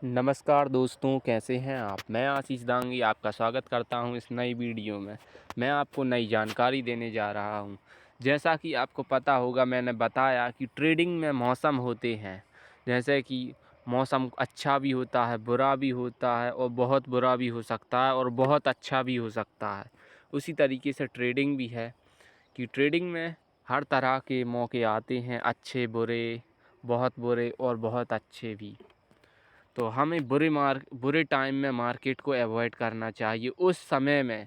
नमस्कार दोस्तों, कैसे हैं आप। मैं आशीष दांगी आपका स्वागत करता हूं इस नई वीडियो में। मैं आपको नई जानकारी देने जा रहा हूं। जैसा कि आपको पता होगा, मैंने बताया कि ट्रेडिंग में मौसम होते हैं। जैसे कि मौसम अच्छा भी होता है, बुरा भी होता है, और बहुत बुरा भी हो सकता है और बहुत अच्छा भी हो सकता है। उसी तरीके से ट्रेडिंग भी है कि ट्रेडिंग में हर तरह के मौके आते हैं, अच्छे बुरे, बहुत बुरे और बहुत अच्छे भी। तो हमें बुरे टाइम में मार्केट को अवॉइड करना चाहिए। उस समय में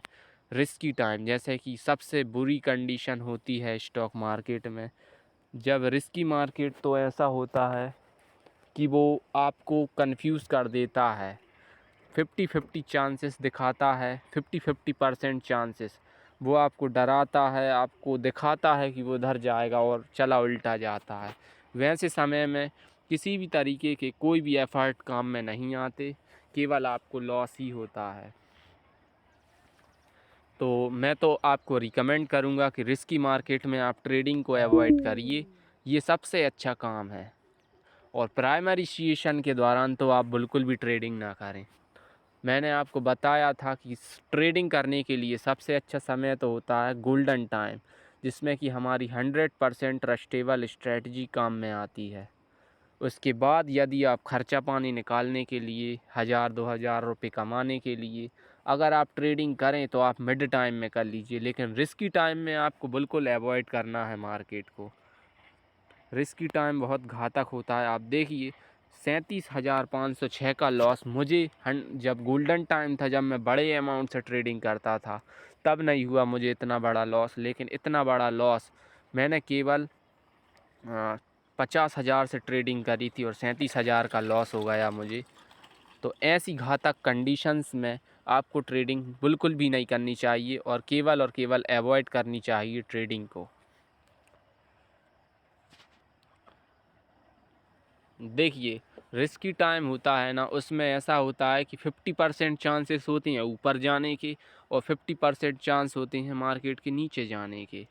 रिस्की टाइम, जैसे कि सबसे बुरी कंडीशन होती है स्टॉक मार्केट में, जब रिस्की मार्केट तो ऐसा होता है कि वो आपको कंफ्यूज कर देता है। 50-50 चांसेस दिखाता है, 50-50% चांसेस। वो आपको डराता है, आपको दिखाता है कि वो उधर जाएगा और चला उल्टा जाता है। वैसे समय में किसी भी तरीके के कोई भी एफर्ट काम में नहीं आते, केवल आपको लॉस ही होता है। तो मैं तो आपको रिकमेंड करूँगा कि रिस्की मार्केट में आप ट्रेडिंग को अवॉइड करिए। ये सबसे अच्छा काम है। और प्राइमरी सेशन के दौरान तो आप बिल्कुल भी ट्रेडिंग ना करें। मैंने आपको बताया था कि ट्रेडिंग करने के लिए सबसे अच्छा समय तो होता है गोल्डन टाइम, जिसमें कि हमारी 100% ट्रस्टेबल स्ट्रेटजी काम में आती है। उसके बाद यदि आप खर्चा पानी निकालने के लिए 1000-2000 रुपये कमाने के लिए अगर आप ट्रेडिंग करें तो आप मिड टाइम में कर लीजिए, लेकिन रिस्की टाइम में आपको बिल्कुल अवॉइड करना है मार्केट को। रिस्की टाइम बहुत घातक होता है। आप देखिए, 37,506 का लॉस मुझे जब गोल्डन टाइम था, जब मैं बड़े अमाउंट से ट्रेडिंग करता था, तब नहीं हुआ मुझे इतना बड़ा लॉस। लेकिन इतना बड़ा लॉस मैंने केवल 50,000 से ट्रेडिंग करी थी और 37,000 का लॉस हो गया मुझे। तो ऐसी घातक कंडीशंस में आपको ट्रेडिंग बिल्कुल भी नहीं करनी चाहिए और केवल अवॉइड करनी चाहिए ट्रेडिंग को। देखिए, रिस्की टाइम होता है ना, उसमें ऐसा होता है कि 50% चांसेस होते हैं ऊपर जाने के और 50% चांस होते हैं मार्केट के नीचे जाने के।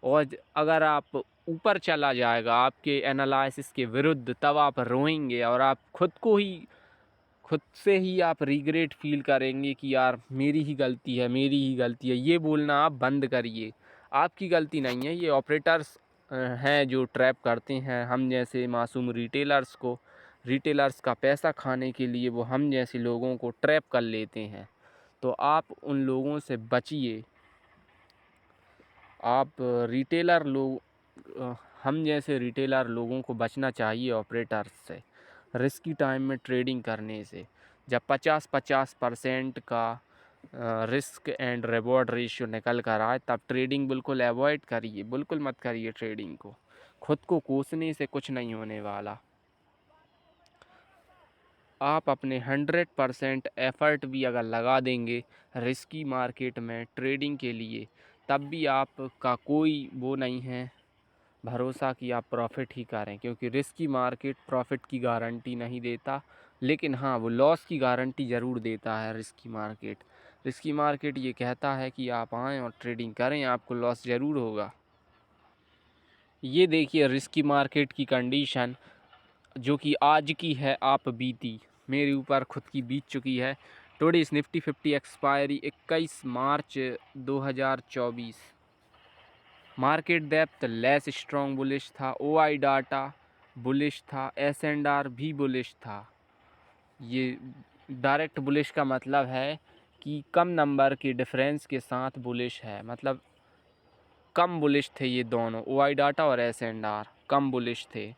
और अगर आप ऊपर चला जाएगा आपके एनालिसिस के विरुद्ध, तब आप रोएंगे और आप खुद से ही आप रिग्रेट फील करेंगे कि यार मेरी ही गलती है, मेरी ही गलती है। ये बोलना आप बंद करिए। आपकी गलती नहीं है, ये ऑपरेटर्स हैं जो ट्रैप करते हैं हम जैसे मासूम रिटेलर्स को। रिटेलर्स का पैसा खाने के लिए वो हम जैसे लोगों को ट्रैप कर लेते हैं। तो आप उन लोगों से बचिए। आप रिटेलर लोग हम जैसे रिटेलर लोगों को बचना चाहिए ऑपरेटर्स से, रिस्की टाइम में ट्रेडिंग करने से। जब 50-50% का रिस्क एंड रिवॉर्ड रेशियो निकल कर आए, तब ट्रेडिंग बिल्कुल अवॉइड करिए, बिल्कुल मत करिए ट्रेडिंग को। खुद को कोसने से कुछ नहीं होने वाला। आप अपने 100% एफ़र्ट भी अगर लगा देंगे रिस्की मार्केट में ट्रेडिंग के लिए, तब भी आपका कोई वो नहीं है भरोसा कि आप प्रॉफिट ही करें, क्योंकि रिस्की मार्केट प्रॉफिट की गारंटी नहीं देता, लेकिन हाँ वो लॉस की गारंटी ज़रूर देता है। रिस्की मार्केट ये कहता है कि आप आएँ और ट्रेडिंग करें, आपको लॉस ज़रूर होगा। ये देखिए रिस्की मार्केट की कंडीशन जो कि आज की है, आप बीती, मेरे ऊपर खुद की बीत चुकी है। टुडेस निफ्टी 50 एक्सपायरी 21 मार्च 2024। Market depth less strong bullish था, ओआई डाटा बुलिश था, एस एंड आर भी बुलिश था। ये डायरेक्ट बुलिश का मतलब है कि कम नंबर के डिफरेंस के साथ बुलिश है, मतलब कम बुलिश थे ये दोनों, ओआई डाटा और एस एंड आर कम बुलिश थे।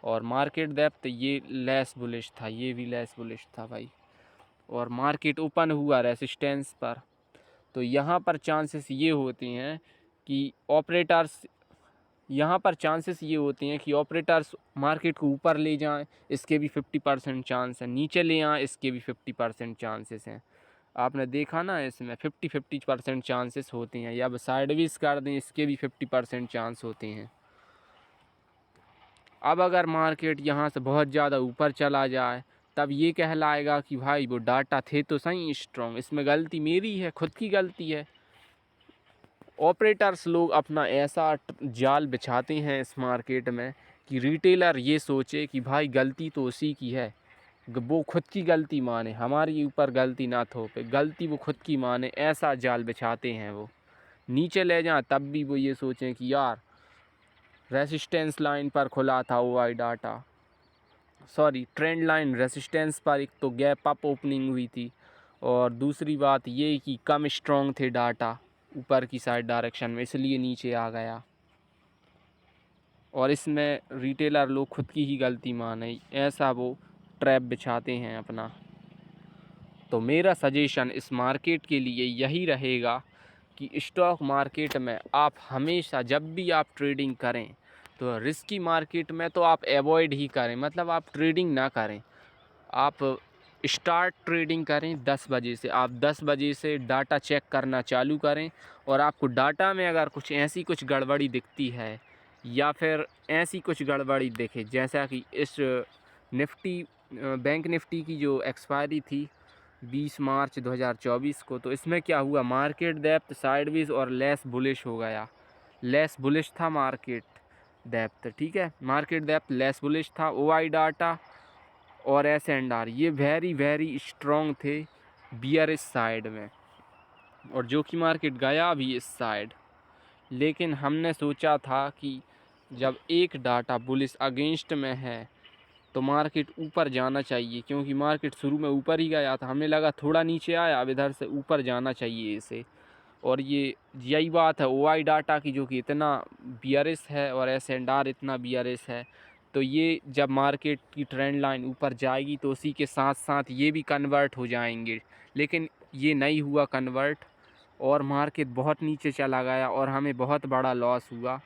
और मार्केट डेप्थ ये लेस बुलिश था, ये भी लेस बुलिश था भाई। और मार्केट ओपन हुआ रेसिस्टेंस पर। तो यहाँ पर चांसेस ये होते हैं कि ऑपरेटर्स मार्केट को ऊपर ले जाएं, इसके भी 50% चांस है, नीचे ले आएं, इसके भी 50% चांसेस हैं। आपने देखा ना, इसमें 50-50% चांसेस होते हैं, या अब साइडवेज कर दें, इसके भी 50% चांस होते हैं। अब अगर मार्केट यहाँ से बहुत ज़्यादा ऊपर चला जाए, तब ये कहलाएगा कि भाई वो डाटा थे तो सही स्ट्रॉन्ग, इसमें गलती मेरी है, खुद की गलती है। ऑपरेटर्स लोग अपना ऐसा जाल बिछाते हैं इस मार्केट में कि रिटेलर ये सोचे कि भाई गलती तो उसी की है, वो खुद की गलती माने, हमारी ऊपर गलती ना थोपे, गलती वो खुद की माने, ऐसा जाल बिछाते हैं वो। नीचे ले जाएं तब भी वो ये सोचें कि यार रेसिस्टेंस लाइन पर खुला था OI data, sorry trend line resistance पर एक तो गैप अप ओपनिंग हुई थी, और दूसरी बात ये कि कम स्ट्रॉन्ग थे डाटा ऊपर की साइड डायरेक्शन में, इसलिए नीचे आ गया। और इसमें रिटेलर लोग खुद की ही गलती माने, ऐसा वो ट्रैप बिछाते हैं अपना। तो मेरा सजेशन इस मार्केट के लिए यही रहेगा कि स्टॉक मार्केट में आप हमेशा जब भी आप ट्रेडिंग करें तो रिस्की मार्केट में तो आप एवॉइड ही करें, मतलब आप ट्रेडिंग ना करें। आप स्टार्ट ट्रेडिंग करें 10 बजे से, आप 10 बजे से डाटा चेक करना चालू करें, और आपको डाटा में अगर कुछ गड़बड़ी दिखती है या फिर ऐसी कुछ गड़बड़ी दिखे, जैसा कि इस निफ्टी बैंक निफ्टी की जो एक्सपायरी थी 20 मार्च 2024 को, तो इसमें क्या हुआ, मार्केट डेप्थ साइडवेज और लेस बुलिश हो गया। लेस बुलिश था मार्केट डेप्थ, ठीक है, मार्केट डेप्थ लेस बुलिश था। ओआई डाटा और एस&आर ये वेरी स्ट्रॉन्ग थे बियरिश साइड में, और जो कि मार्केट गया भी इस साइड। लेकिन हमने सोचा था कि जब एक डाटा बुलिश अगेंस्ट में है तो मार्केट ऊपर जाना चाहिए, क्योंकि मार्केट शुरू में ऊपर ही गया था, हमें लगा थोड़ा नीचे आया, अब इधर से ऊपर जाना चाहिए इसे। और ये यही बात है ओआई डाटा की, जो कि इतना बियरिश है और एस&आर इतना बियरिश है, तो ये जब मार्केट की ट्रेंड लाइन ऊपर जाएगी तो उसी के साथ साथ ये भी कन्वर्ट हो जाएंगे। लेकिन ये नहीं हुआ कन्वर्ट, और मार्केट बहुत नीचे चला गया और हमें बहुत बड़ा लॉस हुआ।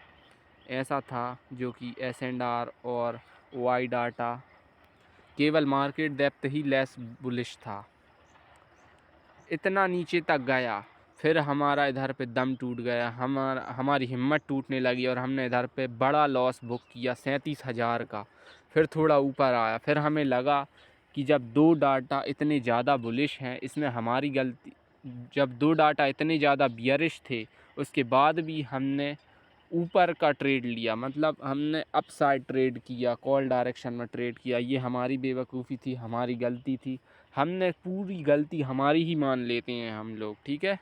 ऐसा था जो कि एस&आर और ओआई डाटा, केवल मार्केट डेप्थ ही लेस बुलिश था, इतना नीचे तक गया। फिर हमारा इधर पे दम टूट गया, हमारी हिम्मत टूटने लगी, और हमने इधर पे बड़ा लॉस बुक किया 37,000 का। फिर थोड़ा ऊपर आया, फिर हमें लगा कि जब दो डाटा इतने ज़्यादा बुलिश हैं, इसमें हमारी गलती, जब दो डाटा इतने ज़्यादा बियरिश थे उसके बाद भी हमने ऊपर का ट्रेड लिया, मतलब हमने अप साइड ट्रेड किया, कॉल डायरेक्शन में ट्रेड किया, ये हमारी बेवकूफ़ी थी, हमारी गलती थी। हमने पूरी गलती हमारी ही मान लेते हैं हम लोग, ठीक है,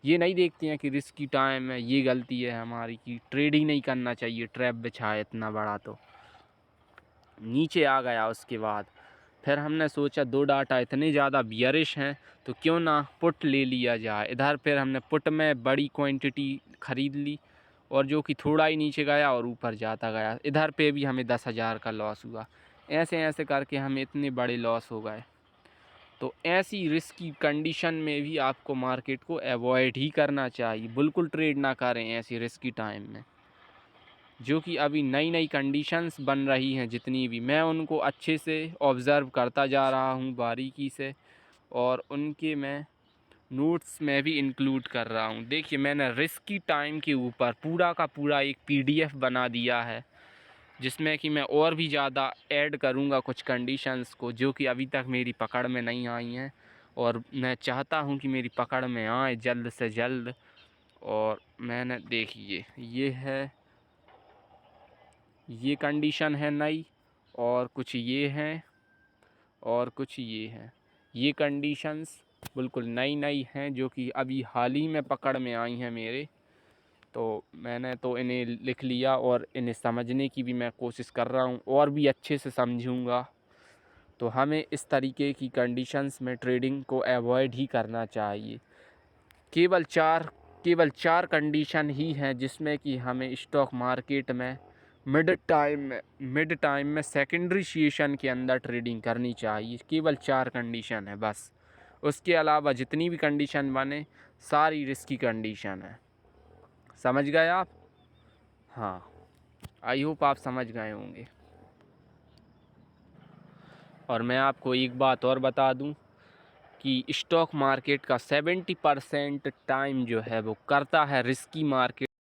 ये नहीं देखते हैं कि रिस्की टाइम है, ये गलती है हमारी कि ट्रेड ही नहीं करना चाहिए, ट्रैप बिछाया इतना बड़ा। तो नीचे आ गया उसके बाद। फिर हमने सोचा दो डाटा इतने ज़्यादा बियरिश हैं तो क्यों ना पुट ले लिया जाए इधर। फिर हमने पुट में बड़ी क्वांटिटी ख़रीद ली, और जो कि थोड़ा ही नीचे गया और ऊपर जाता गया। इधर पे भी हमें 10,000 का लॉस हुआ। ऐसे ऐसे करके हमें इतने बड़े लॉस हो गए। तो ऐसी रिस्की कंडीशन में भी आपको मार्केट को अवॉइड ही करना चाहिए, बिल्कुल ट्रेड ना करें ऐसी रिस्की टाइम में। जो कि अभी नई नई कंडीशंस बन रही हैं, जितनी भी मैं उनको अच्छे से ऑब्ज़र्व करता जा रहा हूँ बारीकी से, और उनके मैं नोट्स में भी इंक्लूड कर रहा हूँ। देखिए मैंने रिस्की टाइम के ऊपर पूरा का पूरा एक पीडीएफ बना दिया है, जिसमें कि मैं और भी ज़्यादा ऐड करूँगा कुछ कंडीशंस को, जो कि अभी तक मेरी पकड़ में नहीं आई हैं, और मैं चाहता हूँ कि मेरी पकड़ में आए जल्द से जल्द। और मैंने देखिए ये कंडीशन है नई, और कुछ ये हैं, और कुछ ये हैं। ये कंडीशंस बिल्कुल नई नई हैं, जो कि अभी हाल ही में पकड़ में आई हैं मेरे। तो मैंने तो इन्हें लिख लिया, और इन्हें समझने की भी मैं कोशिश कर रहा हूँ, और भी अच्छे से समझूँगा। तो हमें इस तरीके की कंडीशंस में ट्रेडिंग को अवॉइड ही करना चाहिए। केवल चार कंडीशन ही हैं जिसमें कि हमें स्टॉक मार्केट में मिड टाइम में सेकेंडरी सेशन के अंदर ट्रेडिंग करनी चाहिए। केवल 4 कंडीशन है बस, उसके अलावा जितनी भी कंडीशन बने सारी रिस्की कंडीशन है। समझ गए आप? हाँ, आई होप आप समझ गए होंगे। और मैं आपको एक बात और बता दूं कि स्टॉक मार्केट का 70% टाइम जो है वो करता है रिस्की मार्केट।